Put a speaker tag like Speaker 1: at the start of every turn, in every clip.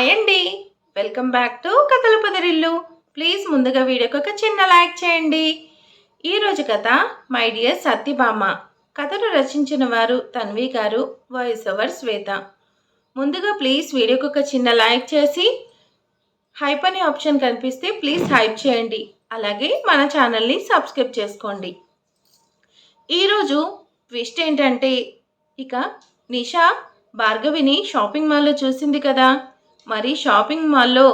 Speaker 1: Hi అండి. Welcome back to కథల పొదరిల్లు. Please ముందుగా వీడియోకి ఒక చిన్న లైక్ చేయండి. ఈరోజు కథ మై డియర్ సత్యభామ. కథను రచించిన వారు తన్వి గారు, వాయిస్ ఓవర్ శ్వేత. ముందుగా ప్లీజ్ వీడియోకి ఒక చిన్న లైక్ చేసి హైప్ అనే ఆప్షన్ కనిపిస్తే ప్లీజ్ హైప్ చేయండి. అలాగే మన ఛానల్ని సబ్స్క్రైబ్ చేసుకోండి. ఈరోజు ట్విస్ట్ ఏంటంటే ఇక నిషా భార్గవిని షాపింగ్ మాల్లో చూసింది కదా. మరి షాపింగ్ మాల్లో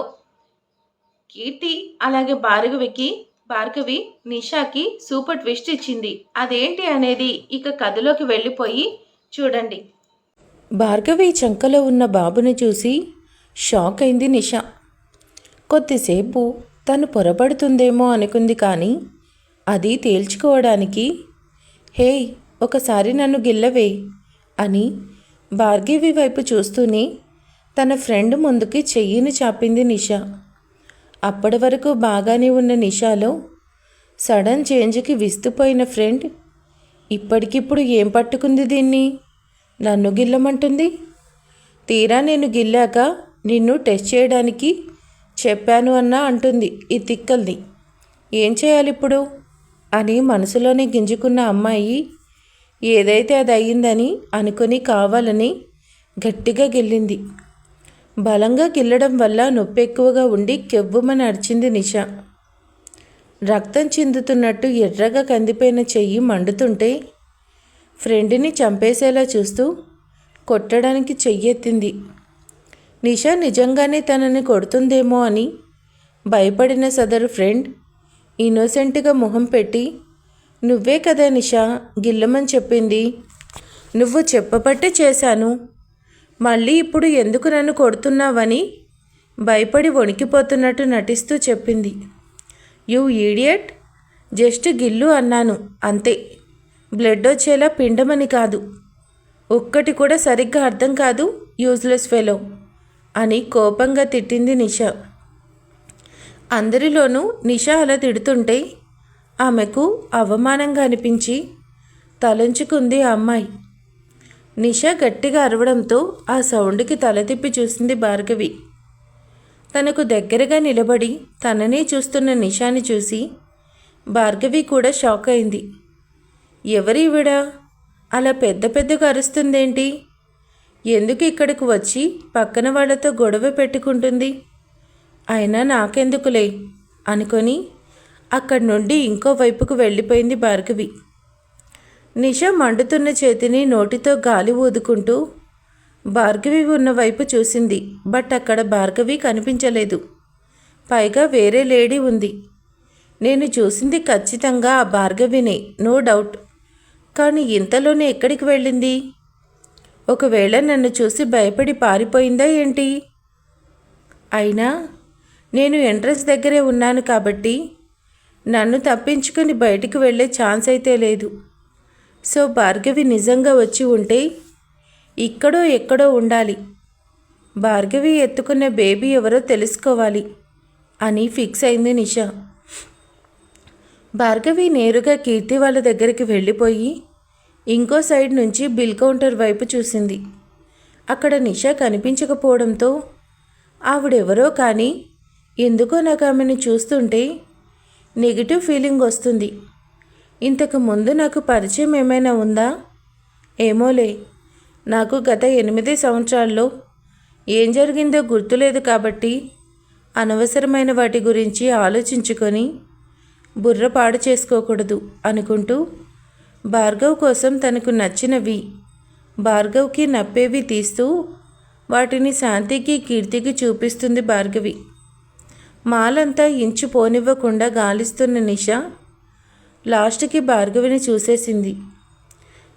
Speaker 1: కీర్తి అలాగే భార్గవి నిషాకి సూపర్ ట్విస్ట్ ఇచ్చింది. అదేంటి అనేది ఇక కథలోకి వెళ్ళిపోయి చూడండి.
Speaker 2: భార్గవి చంకలో ఉన్న బాబుని చూసి షాక్ అయింది నిషా. కొద్దిసేపు తను పొరపడుతుందేమో అనుకుంది, కానీ అది తేల్చుకోవడానికి హే ఒకసారి నన్ను గిల్లవే అని భార్గవి వైపు చూస్తూనే తన ఫ్రెండ్ ముందుకి చెయ్యిని చాపింది నిషా. అప్పటి వరకు బాగానే ఉన్న నిషాలో సడన్ చేంజ్కి విస్తుపోయిన ఫ్రెండ్ ఇప్పటికిప్పుడు ఏం పట్టుకుంది దీన్ని? నన్ను గిల్లమంటుంది. తీరా నేను గిల్లాక నిన్ను టెస్ట్ చేయడానికి చెప్పాను అన్నా అంటుంది ఈ తిక్కల్ది. ఏం చేయాలిప్పుడు అని మనసులోనే గింజుకున్న అమ్మాయి ఏదైతే అది అయ్యిందని అనుకుని కావాలని గట్టిగా గిల్లింది. బలంగా గిల్లడం వల్ల నొప్పి ఎక్కువగా ఉండి కెవ్వుమని అరిచింది నిషా. రక్తం చిందుతున్నట్టు ఎర్రగా కందిపోయిన చెయ్యి మండుతుంటే ఫ్రెండ్ని చంపేసేలా చూస్తూ కొట్టడానికి చెయ్యెత్తింది. నిషా నిజంగానే తనని కొడుతుందేమో అని భయపడిన సదరు ఫ్రెండ్ ఇన్నోసెంట్గా మొహం పెట్టి, నువ్వే కదా నిషా గిల్లమని చెప్పింది, నువ్వు చెప్పబట్టే చేశాను, మళ్ళీ ఇప్పుడు ఎందుకు నన్ను కొడుతున్నావని భయపడి వణికిపోతున్నట్టు నటిస్తూ చెప్పింది. యూ ఈడియట్, జస్ట్ గిల్లు అన్నాను అంతే, బ్లడ్ వచ్చేలా పిండమని కాదు. ఒక్కటి కూడా సరిగ్గా అర్థం కాదు, యూజ్లెస్ ఫెలో అని కోపంగా తిట్టింది నిషా. అందరిలోనూ నిషా అలా తిడుతుంటే ఆమెకు అవమానంగా అనిపించి తలంచుకుంది ఆ అమ్మాయి. నిషా గట్టిగా అరవడంతో ఆ సౌండ్కి తల తిప్పి చూసింది భార్గవి. తనకు దగ్గరగా నిలబడి తననే చూస్తున్న నిషాని చూసి భార్గవి కూడా షాక్ అయింది. ఎవరివిడా అలా పెద్ద పెద్దగా అరుస్తుందేంటి? ఎందుకు ఇక్కడికి వచ్చి పక్కన వాళ్ళతో గొడవ పెట్టుకుంటుంది? అయినా నాకెందుకులే అనుకొని అక్కడి నుండి ఇంకో వైపుకు వెళ్ళిపోయింది భార్గవి. నిషా మండుతున్న చేతిని నోటితో గాలి ఊదుకుంటూ భార్గవి ఉన్న వైపు చూసింది. బట్ అక్కడ భార్గవి కనిపించలేదు. పైగా వేరే లేడీ ఉంది. నేను చూసింది ఖచ్చితంగా ఆ భార్గవినే, నో డౌట్. కానీ ఇంతలోనే ఎక్కడికి వెళ్ళింది? ఒకవేళ నన్ను చూసి భయపడి పారిపోయిందా ఏంటి? అయినా నేను ఎంట్రన్స్ దగ్గరే ఉన్నాను కాబట్టి నన్ను తప్పించుకొని బయటికి వెళ్ళే ఛాన్స్ అయితే లేదు. సో భార్గవి నిజంగా వచ్చి ఉంటే ఇక్కడో ఎక్కడో ఉండాలి. భార్గవి ఎత్తుకున్న బేబీ ఎవరో తెలుసుకోవాలి అని ఫిక్స్ అయింది నిషా. భార్గవి నేరుగా కీర్తి వాళ్ళ దగ్గరికి వెళ్ళిపోయి ఇంకో సైడ్ నుంచి బిల్ కౌంటర్ వైపు చూసింది. అక్కడ నిషా కనిపించకపోవడంతో ఆవిడెవరో కానీ ఎందుకో నాకు ఆమెను చూస్తుంటే నెగిటివ్ ఫీలింగ్ వస్తుంది. ఇంతకు ముందు నాకు పరిచయం ఏమైనా ఉందా? ఏమోలే, నాకు గత 8 సంవత్సరాల్లో ఏం జరిగిందో గుర్తులేదు కాబట్టి అనవసరమైన వాటి గురించి ఆలోచించుకొని బుర్ర పాడు చేసుకోకూడదు అనుకుంటూ భార్గవ్ కోసం తనకు నచ్చినవి భార్గవ్కి నప్పేవి తీస్తూ వాటిని శాంతికి కీర్తికి చూపిస్తుంది భార్గవి. మాలంతా ఇంచు పోనివ్వకుండా గాలిస్తున్న నిషా లాస్ట్కి భార్గవిని చూసేసింది.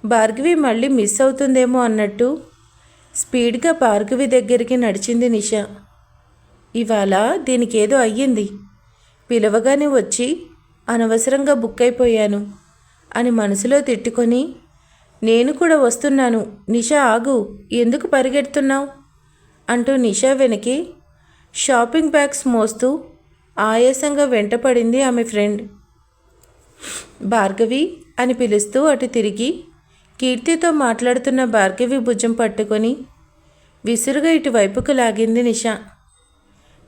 Speaker 2: భార్గవి మళ్ళీ మిస్ అవుతుందేమో అన్నట్టు స్పీడ్గా భార్గవి దగ్గరికి నడిచింది నిషా. ఇవాళ దీనికేదో అయ్యింది, పిలవగానే వచ్చి అనవసరంగా బుక్ అయిపోయాను అని మనసులో తిట్టుకొని, నేను కూడా వస్తున్నాను నిషా ఆగు, ఎందుకు పరిగెడుతున్నావు అంటూ నిషా వెనక్కి షాపింగ్ బ్యాగ్స్ మోస్తూ ఆయాసంగా వెంటపడింది ఆమె ఫ్రెండ్. భార్గవి అని పిలుస్తూ అటు తిరిగి కీర్తితో మాట్లాడుతున్న భార్గవి భుజం పట్టుకొని విసురుగా ఇటువైపుకు లాగింది నిషా.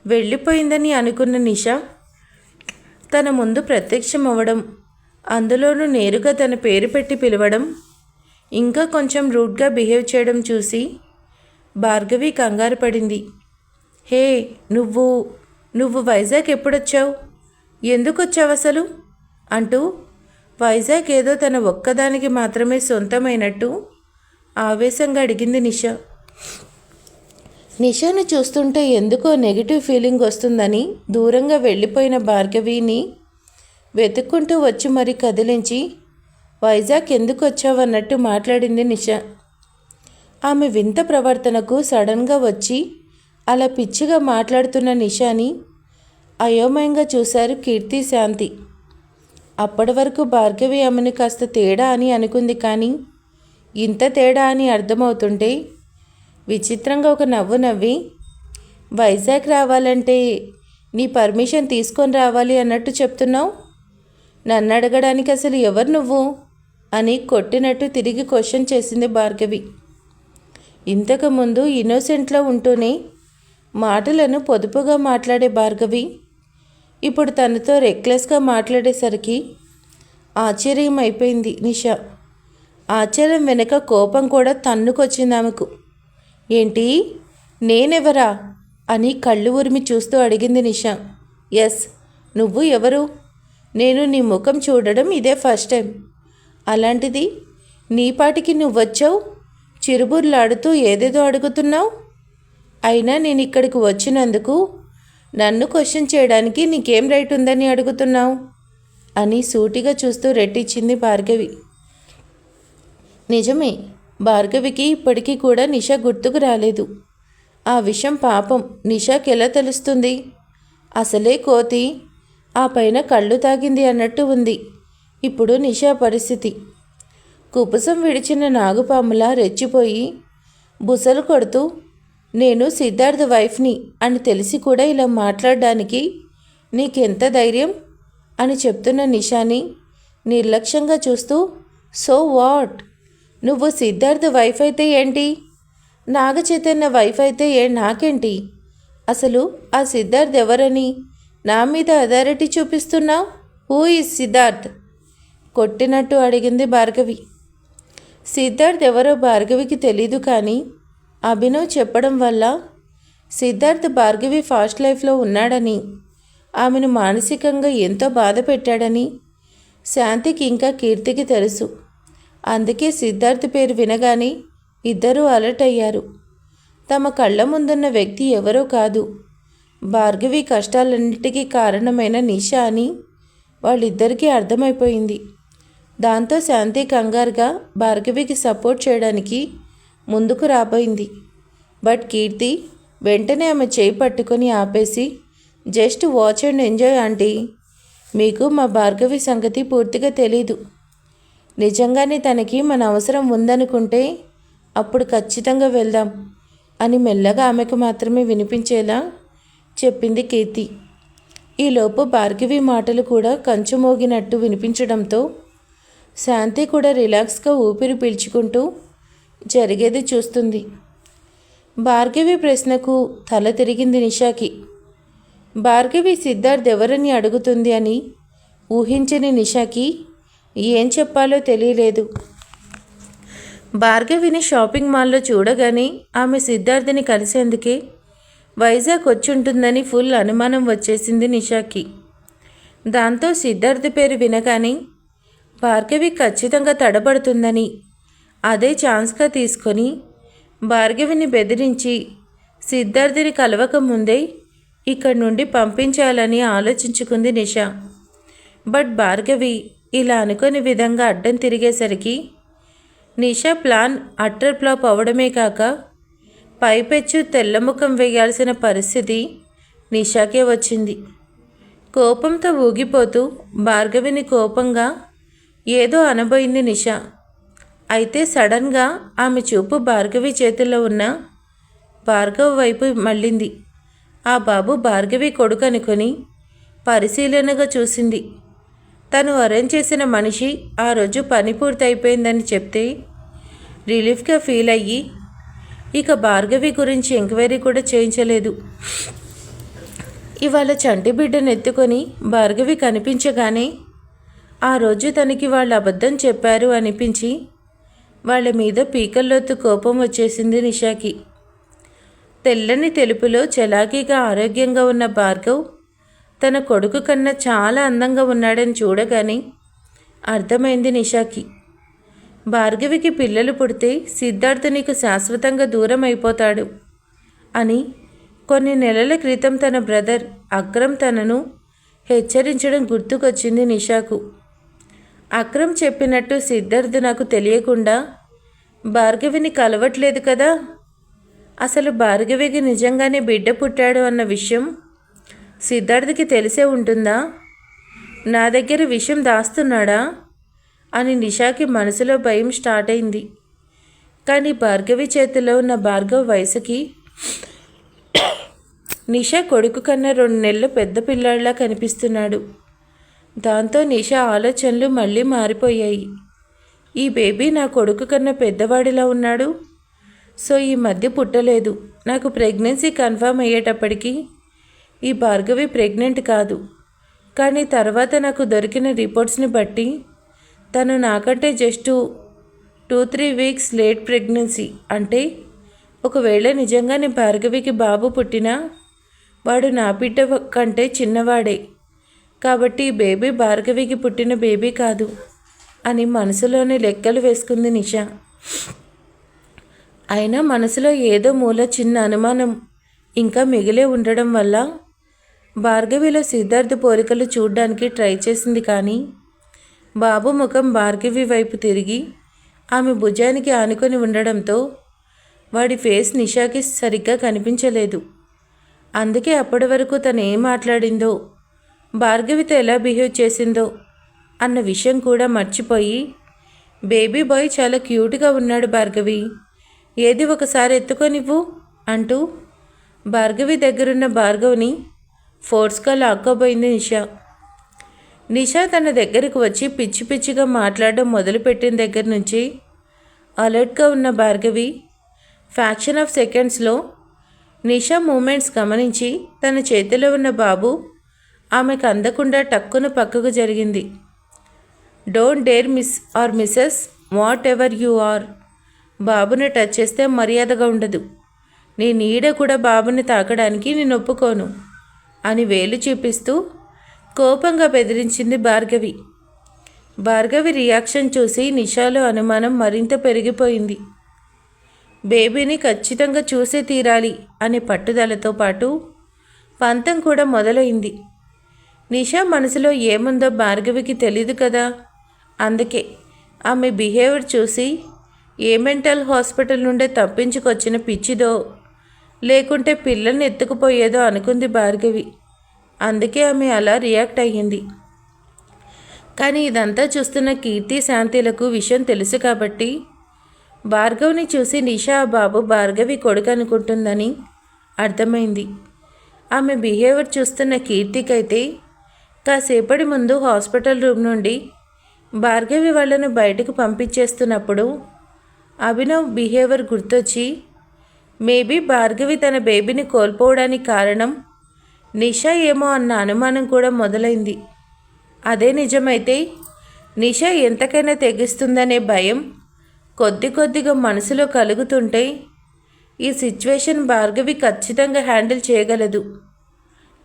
Speaker 2: వెళ్ళిపోయిందని అనుకున్న నిషా తన ముందు ప్రత్యక్షమవ్వడం, అందులోనూ నేరుగా తన పేరు పెట్టి పిలవడం, ఇంకా కొంచెం రూడ్గా బిహేవ్ చేయడం చూసి భార్గవి కంగారు పడింది. హే, నువ్వు వైజాగ్ ఎప్పుడొచ్చావు? ఎందుకు వచ్చావు అసలు? అంటూ వైజాగ్ ఏదో తన ఒక్కదానికి మాత్రమే సొంతమైనట్టు ఆవేశంగా అడిగింది నిషా. నిషాను చూస్తుంటే ఎందుకో నెగిటివ్ ఫీలింగ్ వస్తుందని దూరంగా వెళ్ళిపోయిన భార్గవిని వెతుక్కుంటూ వచ్చి మరీ కదిలించి వైజాగ్ ఎందుకు వచ్చావన్నట్టు మాట్లాడింది నిషా. ఆమె వింత ప్రవర్తనకు సడన్గా వచ్చి అలా పిచ్చిగా మాట్లాడుతున్న నిషాని అయోమయంగా చూశారు కీర్తి, శాంతి. అప్పటి వరకు భార్గవి ఆమెను కాస్త తేడా అని అనుకుంది, కానీ ఇంత తేడా అని అర్థమవుతుంటే విచిత్రంగా ఒక నవ్వు నవ్వి, వైజాగ్ రావాలంటే నీ పర్మిషన్ తీసుకొని రావాలి అన్నట్టు చెప్తున్నావు. నన్ను అడగడానికి అసలు ఎవరు నువ్వు అని కొట్టినట్టు తిరిగి క్వశ్చన్ చేసింది భార్గవి. ఇంతకుముందు ఇన్నోసెంట్లో ఉంటూనే మాటలను పొదుపుగా మాట్లాడే భార్గవి ఇప్పుడు తనతో రెక్లెస్గా మాట్లాడేసరికి ఆశ్చర్యం అయిపోయింది నిషా. ఆశ్చర్యం వెనుక కోపం కూడా తన్నుకొచ్చింది ఆమెకు. ఏంటి, నేనెవరా అని కళ్ళు ఉరిమి చూస్తూ అడిగింది నిషా. ఎస్, నువ్వు ఎవరు? నేను నీ ముఖం చూడడం ఇదే ఫస్ట్ టైం. అలాంటిది నీ పాటికి నువ్వొచ్చావు, చిరుబుర్లాడుతూ ఏదేదో అడుగుతున్నావు. అయినా నేను ఇక్కడికి వచ్చినందుకు నన్ను క్వశ్చన్ చేయడానికి నీకేం రైట్ ఉందని అడుగుతున్నావు అని సూటిగా చూస్తూ రెట్టించింది భార్గవి. నిజమే, భార్గవికి ఇప్పటికీ కూడా నిషా గుర్తుకు రాలేదు. ఆ విషయం పాపం నిషాకి ఎలా తెలుస్తుంది? అసలే కోతి, ఆ పైన కళ్ళు తాగింది అన్నట్టు ఉంది ఇప్పుడు నిషా పరిస్థితి. కుపుసం విడిచిన నాగుపాములా రెచ్చిపోయి బుసలు కొడుతూ నేను సిద్ధార్థ వైఫ్ని అని తెలిసి కూడా ఇలా మాట్లాడడానికి నీకెంత ధైర్యం అని చెప్తున్న నిషాని నిర్లక్ష్యంగా చూస్తూ, సో వాట్, నువ్వు సిద్ధార్థ వైఫ్ అయితే ఏంటి, నాగ చైతన్య వైఫ్ అయితే నాకేంటి? అసలు ఆ సిద్ధార్థ్ ఎవరని నా మీద అథారిటీ చూపిస్తున్నావు? Who is Siddharth? కొట్టినట్టు అడిగింది భార్గవి. సిద్ధార్థ్ ఎవరో భార్గవికి తెలీదు, కానీ అభినవ్ చెప్పడం వల్ల సిద్ధార్థ్ భార్గవి ఫాస్ట్ లైఫ్లో ఉన్నాడని, ఆమెను మానసికంగా ఎంతో బాధ పెట్టాడని శాంతికి ఇంకా కీర్తికి తెలుసు. అందుకే సిద్ధార్థ్ పేరు వినగానే ఇద్దరూ అలర్ట్ అయ్యారు. తమ కళ్ళ ముందున్న వ్యక్తి ఎవరో కాదు, భార్గవి కష్టాలన్నిటికీ కారణమైన నిషా అని వాళ్ళిద్దరికీ అర్థమైపోయింది. దాంతో శాంతి కంగారుగా భార్గవికి సపోర్ట్ చేయడానికి ముందుకు రాబోయింది. బట్ కీర్తి వెంటనే ఆమె చేయి పట్టుకొని ఆపేసి, just watch and enjoy aunty, మీకు మా భార్గవి సంగతి పూర్తిగా తెలీదు. నిజంగానే తనకి మన అవసరం ఉందనుకుంటే అప్పుడు ఖచ్చితంగా వెళ్దాం అని మెల్లగా ఆమెకు మాత్రమే వినిపించేలా చెప్పింది కీర్తి. ఈలోపు భార్గవి మాటలు కూడా కంచు మోగినట్టు వినిపించడంతో శాంతి కూడా రిలాక్స్గా ఊపిరి పీల్చుకుంటూ జరిగేది చూస్తుంది. భార్గవి ప్రశ్నకు తల తిరిగింది నిషాకి. భార్గవి సిద్ధార్థ్ ఎవరని అడుగుతుంది అని ఊహించని నిషాకి ఏం చెప్పాలో తెలియలేదు. భార్గవిని షాపింగ్ మాల్లో చూడగానే ఆమె సిద్ధార్థని కలిసేందుకే వైజాగ్ వచ్చుంటుందని ఫుల్ అనుమానం వచ్చేసింది నిషాకి. దాంతో సిద్ధార్థ్ పేరు వినగానే భార్గవి ఖచ్చితంగా తడబడుతుందని అదే ఛాన్స్గా తీసుకొని భార్గవిని బెదిరించి సిద్ధార్థని కలవక ముందే ఇక్కడి నుండి పంపించాలని ఆలోచించుకుంది నిషా. బట్ భార్గవి ఇలా అనుకోని విధంగా అడ్డం తిరిగేసరికి నిషా ప్లాన్ అట్టర్ ఫ్లాప్ అవడమే కాక పైపెచ్చు తెల్లముఖం వేయాల్సిన పరిస్థితి నిషాకే వచ్చింది. కోపంతో ఊగిపోతూ భార్గవిని కోపంగా ఏదో అనబోయింది నిషా. అయితే సడన్గా ఆమె చూపు భార్గవి చేతిలో ఉన్న భార్గవ్ వైపు మళ్ళింది. ఆ బాబు భార్గవి కొడుకు అనుకొని పరిశీలనగా చూసింది. తను అరేంజ్ చేసిన మనిషి ఆ రోజు పని పూర్తయిపోయిందని చెప్తే రిలీఫ్గా ఫీల్ అయ్యి ఇక భార్గవి గురించి ఎంక్వైరీ కూడా చేయించలేదు. ఇవాళ చంటి బిడ్డను ఎత్తుకొని భార్గవి కనిపించగానే ఆ రోజు తనకి వాళ్ళు అబద్ధం చెప్పారు అనిపించి వాళ్ళ మీద పీకల్లోతు కోపం వచ్చేసింది నిషాకి. తెల్లని తెలుపులో చలాకీగా ఆరోగ్యంగా ఉన్న భార్గవ్ తన కొడుకు కన్నా చాలా అందంగా ఉన్నాడని చూడగానే అర్థమైంది నిషాకి. భార్గవికి పిల్లలు పుడితే సిద్ధార్థ నీకు శాశ్వతంగా దూరం అయిపోతాడు అని కొన్ని నెలల క్రితం తన బ్రదర్ అక్రమ్ తనను హెచ్చరించడం గుర్తుకొచ్చింది నిషాకు. అక్రమ్ చెప్పినట్టు సిద్ధార్థ్ నాకు తెలియకుండా భార్గవిని కలవట్లేదు కదా. అసలు భార్గవికి నిజంగానే బిడ్డ పుట్టాడు అన్న విషయం సిద్ధార్థ్కి తెలిసే ఉంటుందా? నా దగ్గర విషయం దాస్తున్నాడా అని నిషాకి మనసులో భయం స్టార్ట్ అయింది. కానీ భార్గవి చేతిలో ఉన్న భార్గవ్ వయసుకి నిషా కొడుకు కన్నా 2 నెలలు పెద్ద పిల్లాడిలా కనిపిస్తున్నాడు. దాంతో నిషా ఆలోచనలు మళ్ళీ మారిపోయాయి. ఈ బేబీ నా కొడుకు కన్నా పెద్దవాడిలా ఉన్నాడు. సో ఈ మధ్య పుట్టలేదు. నాకు ప్రెగ్నెన్సీ కన్ఫర్మ్ అయ్యేటప్పటికీ ఈ భార్గవి ప్రెగ్నెంట్ కాదు. కానీ తర్వాత నాకు దొరికిన రిపోర్ట్స్ని బట్టి తను నాకంటే జస్ట్ 2-3 వీక్స్ లేట్ ప్రెగ్నెన్సీ. అంటే ఒకవేళ నిజంగానే భార్గవికి బాబు పుట్టినా వాడు నా బిడ్డ కంటే చిన్నవాడే. కాబట్టి ఈ బేబీ భార్గవికి పుట్టిన బేబీ కాదు అని మనసులోనే లెక్కలు వేసుకుంది నిషా. అయినా మనసులో ఏదో మూల చిన్న అనుమానం ఇంకా మిగిలే ఉండడం వల్ల భార్గవిలో సిద్ధార్థ పోలికలు చూడ్డానికి ట్రై చేసింది. కానీ బాబు ముఖం భార్గవి వైపు తిరిగి ఆమె భుజానికి ఆనుకొని ఉండడంతో వాడి ఫేస్ నిషాకి సరిగ్గా కనిపించలేదు. అందుకే అప్పటి వరకు తను ఏం మాట్లాడిందో, భార్గవితో ఎలా బిహేవ్ చేసిందో అన్న విషయం కూడా మర్చిపోయి, బేబీ బాయ్ చాలా క్యూట్గా ఉన్నాడు భార్గవి, ఏది ఒకసారి ఎత్తుకొనివ్వు అంటూ భార్గవి దగ్గరున్న భార్గవ్ని ఫోర్స్గా లాక్కోబోయింది నిషా. నిషా తన దగ్గరకు వచ్చి పిచ్చి పిచ్చిగా మాట్లాడడం మొదలుపెట్టిన దగ్గర నుంచి అలర్ట్గా ఉన్న భార్గవి ఫ్యాక్షన్ ఆఫ్ సెకండ్స్లో నిషా మూమెంట్స్ గమనించి తన చేతిలో ఉన్న బాబు ఆమెకు అందకుండా టక్కున పక్కకు జరిగింది. Don't dare miss or missus whatever you are. బాబుని టచ్ చేస్తే మర్యాదగా ఉండదు. నీ నీడ కూడా బాబుని తాకడానికి నేను ఒప్పుకోను అని వేలు చూపిస్తూ కోపంగా బెదిరించింది భార్గవి. భార్గవి రియాక్షన్ చూసి నిషాలో అనుమానం మరింత పెరిగిపోయింది. బేబీని ఖచ్చితంగా చూసే తీరాలి అనే పట్టుదలతో పాటు పంతం కూడా మొదలైంది. నిషా మనసులో ఏముందో భార్గవికి తెలీదు కదా. అందుకే ఆమె బిహేవియర్ చూసి ఏ మెంటల్ హాస్పిటల్ నుండే తప్పించుకొచ్చిన పిచ్చిదో లేకుంటే పిల్లల్ని ఎత్తుకుపోయేదో అనుకుంది భార్గవి. అందుకే ఆమె అలా రియాక్ట్ అయ్యింది. కానీ ఇదంతా చూస్తున్న కీర్తి శాంతిలకు విషయం తెలుసు కాబట్టి భార్గవ్ని చూసి నిషా బాబు భార్గవి కొడుకు అనుకుంటుందని అర్థమైంది. ఆమె బిహేవియర్ చూస్తున్న కీర్తికైతే కాసేపటి ముందు హాస్పిటల్ రూమ్ నుండి భార్గవి వాళ్ళను బయటకు పంపించేస్తున్నప్పుడు అభినవ్ బిహేవియర్ గుర్తొచ్చి మేబీ భార్గవి తన బేబీని కోల్పోవడానికి కారణం నిషా ఏమో అన్న అనుమానం కూడా మొదలైంది. అదే నిజమైతే నిషా ఎంతకైనా తెగిస్తుందనే భయం కొద్ది కొద్దిగా మనసులో కలుగుతుంటే ఈ సిచ్యువేషన్ భార్గవి ఖచ్చితంగా హ్యాండిల్ చేయగలదు.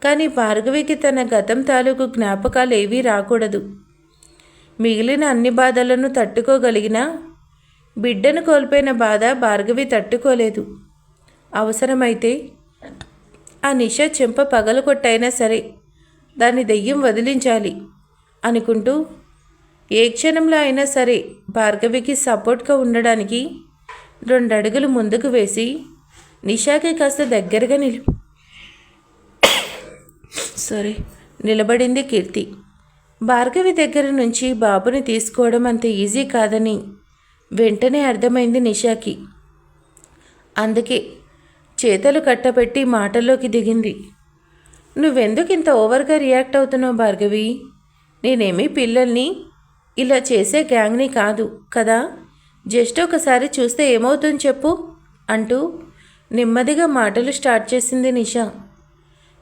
Speaker 2: కానీ భార్గవికి తన గతం తాలూకు జ్ఞాపకాలు ఏవీ రాకూడదు. మిగిలిన అన్ని బాధలను తట్టుకోగలిగినా బిడ్డను కోల్పోయిన బాధ భార్గవి తట్టుకోలేదు. అవసరమైతే ఆ నిషా చెంప పగలగొట్టైనా సరే దాని దెయ్యం వదిలించాలి అనుకుంటూ ఏ క్షణంలో అయినా సరే భార్గవికి సపోర్ట్గా ఉండడానికి 2 అడుగులు ముందుకు వేసి నిషాకి కాస్త దగ్గరగా నిలబడింది కీర్తి. భార్గవి దగ్గర నుంచి బాబుని తీసుకోవడం అంత ఈజీ కాదని వెంటనే అర్థమైంది నిషాకి. అందుకే చేతులు కట్టబెట్టి మాటల్లోకి దిగింది. నువ్వెందుకు ఇంత ఓవర్గా రియాక్ట్ అవుతున్నావు భార్గవి? నేనేమీ పిల్లల్ని ఇలా చేసే గ్యాంగ్ని కాదు కదా. జస్ట్ ఒకసారి చూస్తే ఏమవుతుంది చెప్పు అంటూ నెమ్మదిగా మాటలు స్టార్ట్ చేసింది నిషా.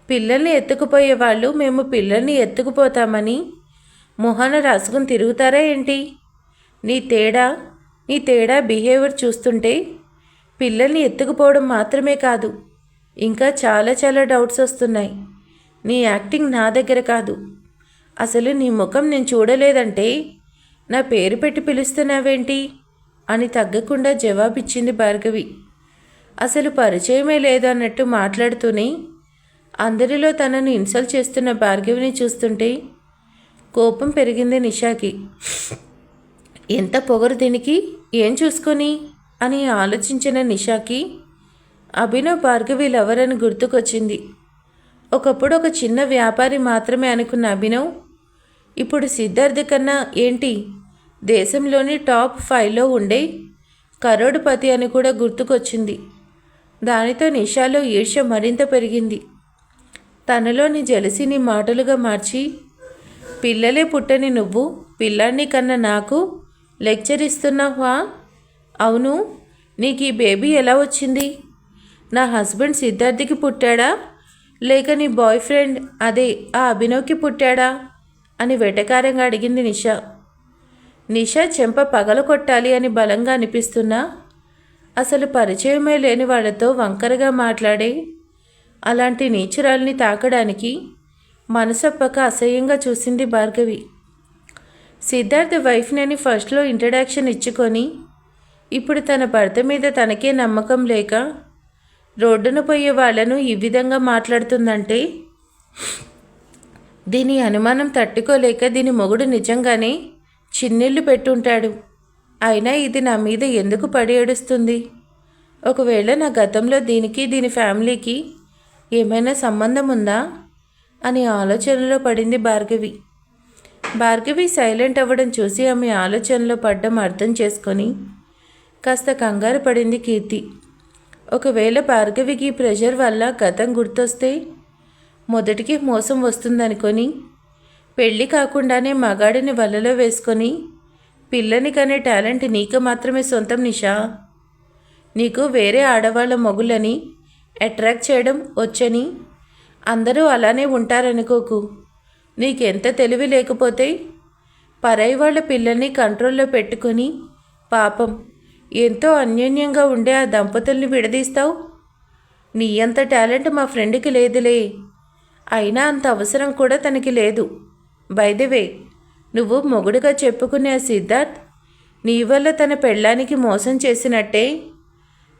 Speaker 2: పిల్లల్ని ఎత్తుకుపోయే వాళ్ళు మేము పిల్లల్ని ఎత్తుకుపోతామని మొహాన రాసుకుని తిరుగుతారా ఏంటి? నీ తేడా బిహేవియర్ చూస్తుంటే పిల్లల్ని ఎత్తుకుపోవడం మాత్రమే కాదు, ఇంకా చాలా చాలా డౌట్స్ వస్తున్నాయి. నీ యాక్టింగ్ నా దగ్గర కాదు. అసలు నీ ముఖం నేను చూడలేదంటే నా పేరు పెట్టి పిలుస్తున్నావేంటి అని తగ్గకుండా జవాబిచ్చింది భార్గవి. అసలు పరిచయమే లేదు అన్నట్టు మాట్లాడుతూనే అందరిలో తనను ఇన్సల్ట్ చేస్తున్న భార్గవిని చూస్తుంటే కోపం పెరిగింది నిషాకి. ఎంత పొగరు దీనికి, ఏం చూసుకొని అని ఆలోచించిన నిషాకి అభినవ్ భార్గవి లవరని గుర్తుకొచ్చింది. ఒకప్పుడు ఒక చిన్న వ్యాపారి మాత్రమే అనుకున్న అభినవ్ ఇప్పుడు సిద్ధార్థ్ కన్నా ఏంటి దేశంలోని టాప్ 5లో ఉండే కరోడుపతి అని కూడా గుర్తుకొచ్చింది. దానితో నిషాలో ఈర్ష్య మరింత పెరిగింది. తనలోని జలసిని మాటలుగా మార్చి, పిల్లలే పుట్టని నువ్వు పిల్లాన్ని కన్నా నాకు లెక్చర్ ఇస్తున్నావా? అవును, నీకు ఈ బేబీ ఎలా వచ్చింది? నా హస్బెండ్ సిద్ధార్థ్కి పుట్టాడా లేక నీ బాయ్ ఫ్రెండ్ అదే ఆ అభినవ్కి పుట్టాడా అని వెటకారంగా అడిగింది నిషా. నిషా చెంప పగల కొట్టాలి అని బలంగా అనిపిస్తున్నా అసలు పరిచయమే లేని వాళ్ళతో వంకరగా మాట్లాడే అలాంటి నీచురాల్ని తాకడానికి మనసొప్పక అసహ్యంగా చూసింది భార్గవి. సిద్ధార్థ్ వైఫ్నని ఫస్ట్లో ఇంట్రడక్షన్ ఇచ్చుకొని ఇప్పుడు తన భర్త మీద తనకే నమ్మకం లేక రోడ్డున పోయే వాళ్లను ఈ విధంగా మాట్లాడుతుందంటే దీని అనుమానం తట్టుకోలేక దీని మొగుడు నిజంగానే చిన్నిళ్ళు పెట్టుంటాడు. అయినా ఇది నా మీద ఎందుకు పడి ఏడుస్తుంది? ఒకవేళ నా గతంలో దీనికి దీని ఫ్యామిలీకి ఏమైనా సంబంధం ఉందా అని ఆలోచనలో పడింది భార్గవి. భార్గవి సైలెంట్ అవ్వడం చూసి ఆమె ఆలోచనలో పడ్డం అర్థం చేసుకొని కాస్త కంగారు పడింది కీర్తి. ఒకవేళ భార్గవికి ప్రెషర్ వల్ల గతం గుర్తొస్తే మొదటికి మోసం వస్తుందనుకొని పెళ్ళి కాకుండానే మగాడిని వలలో వేసుకొని పిల్లని కనే టాలెంట్ నీకు మాత్రమే సొంతం నిషా. నీకు వేరే ఆడవాళ్ళ మొగులని అట్రాక్ట్ చేయడం వచ్చని అందరూ అలానే ఉంటారనుకోకు. నీకెంత తెలివి లేకపోతే పరాయి వాళ్ళ పిల్లల్ని కంట్రోల్లో పెట్టుకొని పాపం ఎంతో అన్యోన్యంగా ఉండే ఆ దంపతుల్ని విడదీస్తావు. నీ అంత టాలెంట్ మా ఫ్రెండ్కి లేదులే. అయినా అంత అవసరం కూడా తనకి లేదు. బై ది వే, నువ్వు మొగుడుగా చెప్పుకునే ఆ సిద్ధార్థ్ నీ వల్ల తన పెళ్ళానికి మోసం చేసినట్టే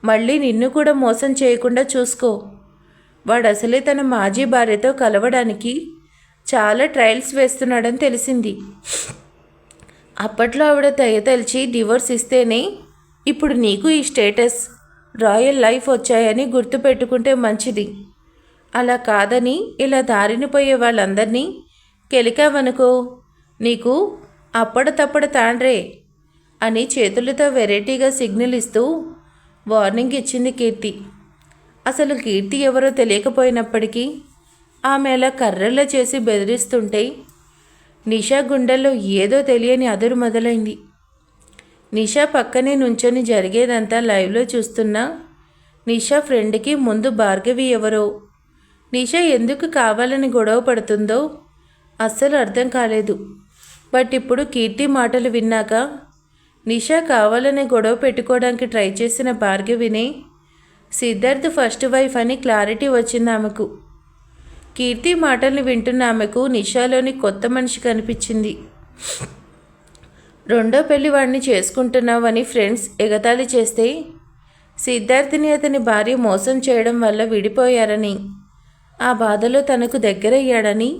Speaker 2: మళ్ళీ నిన్ను కూడా మోసం చేయకుండా చూసుకో. వాడు అసలే తన మాజీ భార్యతో కలవడానికి చాలా ట్రయల్స్ వేస్తున్నాడని తెలిసింది. అప్పట్లో ఆవిడ దయతలిచి డివోర్స్ ఇస్తేనే ఇప్పుడు నీకు ఈ స్టేటస్ రాయల్ లైఫ్ వచ్చాయని గుర్తుపెట్టుకుంటే మంచిది. అలా కాదని ఇలా దారిని పోయే వాళ్ళందరినీ కెలికావనుకో నీకు అప్పడతప్పడ తాండ్రే అని చేతులతో వెరైటీగా సిగ్నల్ ఇస్తూ వార్నింగ్ ఇచ్చింది కీర్తి. అసలు కీర్తి ఎవరో తెలియకపోయినప్పటికీ ఆమె అలా కర్రల్లా చేసి బెదిరిస్తుంటే నిషా గుండెల్లో ఏదో తెలియని అదురు మొదలైంది. నిషా పక్కనే నుంచొని జరిగేదంతా లైవ్లో చూస్తున్నా నిషా ఫ్రెండ్కి ముందు భార్గవి ఎవరో నిషా ఎందుకు కావాలని గొడవ పడుతుందో అస్సలు అర్థం కాలేదు. బట్ ఇప్పుడు కీర్తి మాటలు విన్నాక నిషా కావాలనే గొడవ పెట్టుకోవడానికి ట్రై చేసిన భార్గవినే సిద్ధార్థ్ ఫస్ట్ వైఫ్ అని క్లారిటీ వచ్చింది ఆమెకు. కీర్తి మాటల్ని వింటున్న ఆమెకు నిషాలోని కొత్త మనిషి కనిపించింది. రెండో పెళ్లి వాడిని చేసుకుంటున్నావని ఫ్రెండ్స్ ఎగతాళి చేస్తే సిద్ధార్థిని అతని భార్య మోసం చేయడం వల్ల విడిపోయారని ఆ బాధలో తనకు దగ్గరయ్యాడని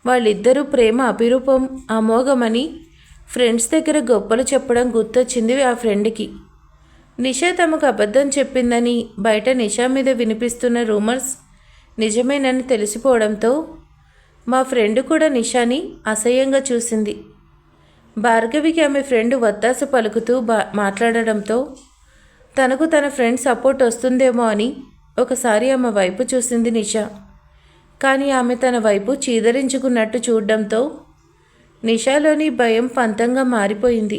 Speaker 2: వాళ్ళిద్దరూ ప్రేమ అభిరూపం అమోఘమని ఫ్రెండ్స్ దగ్గర గొప్పలు చెప్పడం గుర్తొచ్చింది ఆ ఫ్రెండ్కి. నిషా తమకు అబద్ధం చెప్పిందని బయట నిషా మీద వినిపిస్తున్న రూమర్స్ నిజమేనని తెలిసిపోవడంతో మా ఫ్రెండ్ కూడా నిషాని అసహ్యంగా చూసింది. భార్గవికి ఆమె ఫ్రెండ్ వత్తాస పలుకుతూ మాట్లాడడంతో తనకు తన ఫ్రెండ్ సపోర్ట్ వస్తుందేమో అని ఒకసారి ఆమె వైపు చూసింది నిషా. కానీ ఆమె తన వైపు చీదరించుకున్నట్టు చూడడంతో నిషాలోని భయం పంతంగా మారిపోయింది.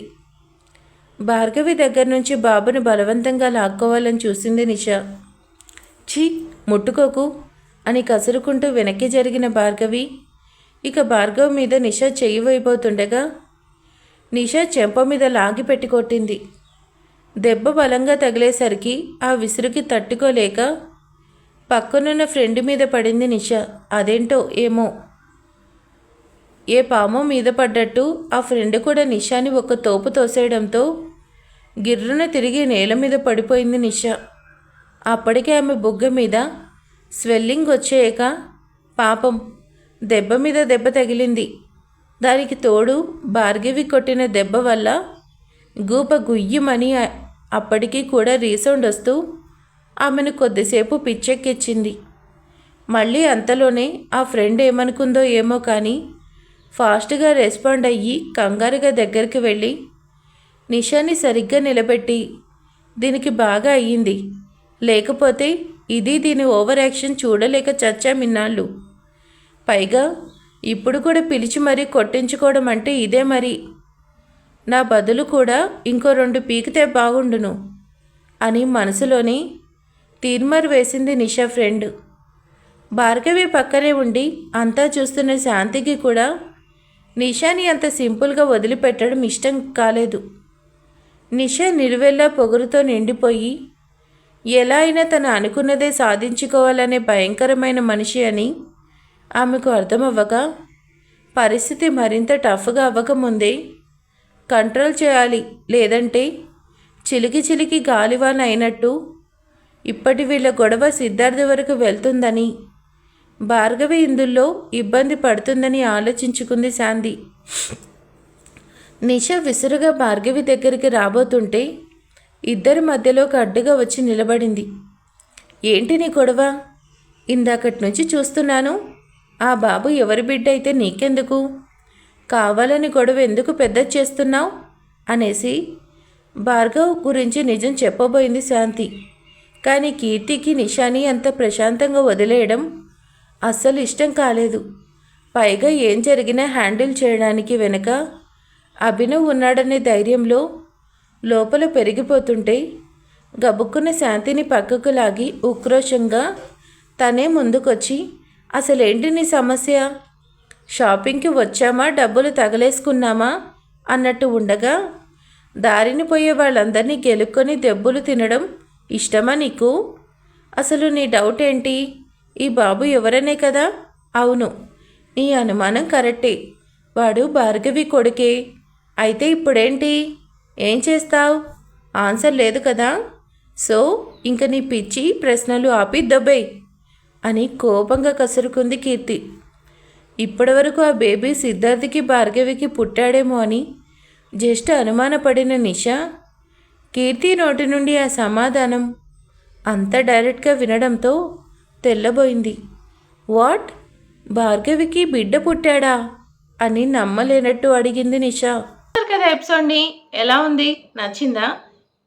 Speaker 2: భార్గవి దగ్గర నుంచి బాబుని బలవంతంగా లాక్కోవాలని చూసింది నిషా. ఛీ, ముట్టుకోకు అని కసురుకుంటూ వెనక్కి జరిగిన భార్గవి ఇక భార్గవ్ మీద నిషా చెయ్యి వైపోతుండగా నిషా చెంప మీద లాగి పెట్టి కొట్టింది. దెబ్బ బలంగా తగిలేసరికి ఆ విసురుకి తట్టుకోలేక పక్కనున్న ఫ్రెండ్ మీద పడింది నిషా. అదేంటో ఏమో ఏ పామో మీద పడ్డట్టు ఆ ఫ్రెండ్ కూడా నిషాని ఒక తోపు తోసేయడంతో గిర్రున తిరిగి నేల మీద పడిపోయింది నిషా. అప్పటికే ఆమె బుగ్గ మీద స్వెల్లింగ్ వచ్చేయక పాపం దెబ్బ మీద దెబ్బ తగిలింది. దానికి తోడు భార్గవి కొట్టిన దెబ్బ వల్ల గూప గుయ్యమని అప్పటికీ కూడా రీసౌండ్ వస్తూ ఆమెను కొద్దిసేపు పిచ్చెక్కిచ్చింది. మళ్ళీ అంతలోనే ఆ ఫ్రెండ్ ఏమనుకుందో ఏమో కానీ ఫాస్ట్గా రెస్పాండ్ అయ్యి కంగారుగా దగ్గరికి వెళ్ళి నిషాని సరిగ్గా నిలబెట్టి దీనికి బాగా అయ్యింది, లేకపోతే ఇది దీని ఓవర్ యాక్షన్ చూడలేక చచ్చామిన్నాళ్ళు. పైగా ఇప్పుడు కూడా పిలిచి మరీ కొట్టించుకోవడం అంటే ఇదే మరి. నా బదులు కూడా ఇంకో 2 పీకితే బాగుండును అని మనసులోని తీర్మారు వేసింది నిషా ఫ్రెండ్. భార్గవి పక్కనే ఉండి అంతా చూస్తున్న శాంతికి కూడా నిషాని అంత సింపుల్గా వదిలిపెట్టడం ఇష్టం కాలేదు. నిషా నిలువెల్లా పొగరుతో నిండిపోయి ఎలా అయినా తను అనుకున్నదే సాధించుకోవాలనే భయంకరమైన మనిషి అని ఆమెకు అర్థమవ్వగా పరిస్థితి మరింత టఫ్గా అవ్వకముందే కంట్రోల్ చేయాలి, లేదంటే చిలికి చిలికి గాలివాన అయినట్టు ఇప్పటి వీళ్ళ గొడవ సిద్ధార్థ వరకు వెళ్తుందని భార్గవి ఇందులో ఇబ్బంది పడుతుందని ఆలోచించుకుంది శాంతి. నిషా విసురుగా భార్గవి దగ్గరికి రాబోతుంటే ఇద్దరి మధ్యలోకి అడ్డుగా వచ్చి నిలబడింది. ఏంటి నీ గొడవ? ఇందాకటి నుంచి చూస్తున్నాను. ఆ బాబు ఎవరి బిడ్డ అయితే నీకెందుకు? కావాలని గొడవ ఎందుకు పెద్ద చేస్తున్నావు అనేసి భార్గవ్ గురించి నిజం చెప్పబోయింది శాంతి. కానీ కీర్తికి నిషాని అంత ప్రశాంతంగా వదిలేయడం అస్సలు ఇష్టం కాలేదు. పైగా ఏం జరిగినా హ్యాండిల్ చేయడానికి వెనక అభినవ్ ఉన్నాడనే ధైర్యంలో లోపల పెరిగిపోతుంటే గబుక్కున్న శాంతిని పక్కకు లాగి ఉక్రోషంగా తనే ముందుకొచ్చి అసలేంటి నీ సమస్య? షాపింగ్కి వచ్చామా డబ్బులు తగలేసుకున్నామా అన్నట్టు ఉండగా దారిని పోయే వాళ్ళందరినీ గెలుక్కొని దెబ్బలు తినడం ఇష్టమా నీకు? అసలు నీ డౌట్ ఏంటి? ఈ బాబు ఎవరనే కదా? అవును, నీ అనుమానం కరెక్టే. వాడు భార్గవి కొడుకే. అయితే ఇప్పుడేంటి? ఏం చేస్తావు? ఆన్సర్ లేదు కదా? సో ఇంక నీ పిచ్చి ప్రశ్నలు ఆపి దొబ్బేయ్ అని కోపంగా కసురుకుంది కీర్తి. ఇప్పటివరకు ఆ బేబీ సిద్ధార్థకి భార్గవికి పుట్టాడేమో అని జస్ట్ అనుమానపడిన నిషా కీర్తి నోటి నుండి ఆ సమాధానం అంత డైరెక్ట్గా వినడంతో తెల్లబోయింది. వాట్? భార్గవికి బిడ్డ పుట్టాడా అని నమ్మలేనట్టు అడిగింది నిషా.
Speaker 1: కదా ఎపిసోడ్ని ఎలా ఉంది? నచ్చిందా?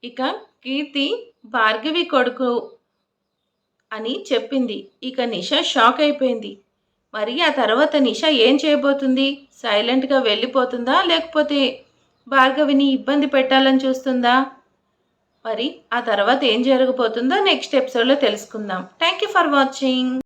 Speaker 1: ఇక కీర్తి భార్గవి కొడుకు అని చెప్పింది. ఇక నిషా షాక్ అయిపోయింది. మరి ఆ తర్వాత నిషా ఏం చేయబోతుంది? సైలెంట్గా వెళ్ళిపోతుందా, లేకపోతే భార్గవిని ఇబ్బంది పెట్టాలని చూస్తుందా? మరి ఆ తర్వాత ఏం జరగబోతుందో నెక్స్ట్ ఎపిసోడ్లో తెలుసుకుందాం. Thank you for watching.